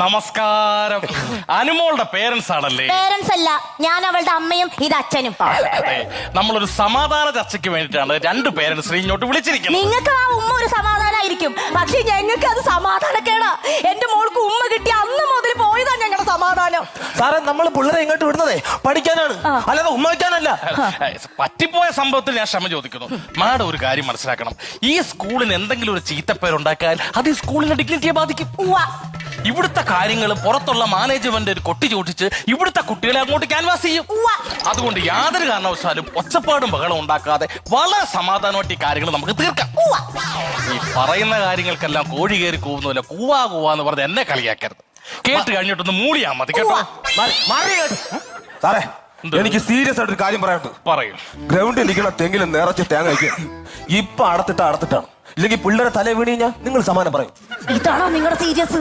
നമസ്കാരം. അനുമോളുടെ പേരൻസ് ആണല്ലേ? പേരൻസ് അല്ല, ഞാൻ അവളുടെ അമ്മയും ഇത് അച്ഛനും. അതെ, നമ്മളൊരു സമാധാന ചർച്ചയ്ക്ക് വേണ്ടിയിട്ടാണ് രണ്ട് പേരൻസിനെ ഇങ്ങോട്ട് വിളിച്ചിരിക്കുന്നത്. നിങ്ങൾക്ക് ആ ഉമ്മ ഒരു സമാധാനമായിരിക്കും, പക്ഷെ ഞങ്ങൾക്ക് അത് സമാധാനക്കേടാ. എന്റെ മോൾക്ക് ഉമ്മ കിട്ടിയ അന്ന് മുതൽ പോയതാ ഞങ്ങളുടെ സമാധാനം. സാറേ, നമ്മൾ പിള്ളേരെ ഇങ്ങോട്ട് വിടുന്നതേ പഠിക്കാനാണ്, അല്ലാതെ ഉമ്മ വയ്ക്കാനല്ല. പറ്റിപ്പോയ സംഭവത്തിൽ ഞാൻ ക്ഷമ ചോദിക്കുന്നു. മാഡം ഒരു കാര്യം മനസ്സിലാക്കണം, ഈ സ്കൂളിന് എന്തെങ്കിലും ഒരു ചീത്തപ്പേരുണ്ടാക്കാൻ അത് ഈ സ്കൂളിന്റെ ഡിഗ്നിറ്റിയെ ബാധിക്കും. ഇവിടുത്തെ കാര്യങ്ങൾ പുറത്തുള്ള മാനേജ്മെന്റ് ഒരു കൊട്ടി ചോദിച്ച് ഇവിടുത്തെ കുട്ടികളെ അങ്ങോട്ട് ക്യാൻവാസ് ചെയ്യും. അതുകൊണ്ട് യാതൊരു കാരണവശാലും ഒച്ചപ്പാടും ബഹളം ഉണ്ടാക്കാതെ വളരെ സമാധാനമായിട്ട് ഈ കാര്യങ്ങൾ നമുക്ക് തീർക്കാം. ഈ പറയുന്ന കാര്യങ്ങൾക്കെല്ലാം കോഴി കയറി കൂവുന്നില്ല, കൂവാ കൂവാന്ന് പറഞ്ഞ് എന്നെ കളിയാക്കരുത്. കേട്ട് കഴിഞ്ഞിട്ടൊന്ന് മൂളിയാ മതി കേട്ടോ. സാറേ, എനിക്ക് സീരിയസ് ആയിട്ട് ഒരു കാര്യം പറയാനുണ്ട്. പറയൂ. ഗ്രൗണ്ടിൽ നിൽക്കുന്ന തെങ്ങിലും നിറച്ച് തേങ്ങ വയ്ക്കുക. ഇപ്പൊ അടത്തിട്ടാണ്, ഇല്ലെങ്കിൽ പിള്ളേരെ തല വീണ് കഴിഞ്ഞാൽ നിങ്ങൾ സമാനം പറയും. ഇതാണോ നിങ്ങളുടെ സീരിയസ്?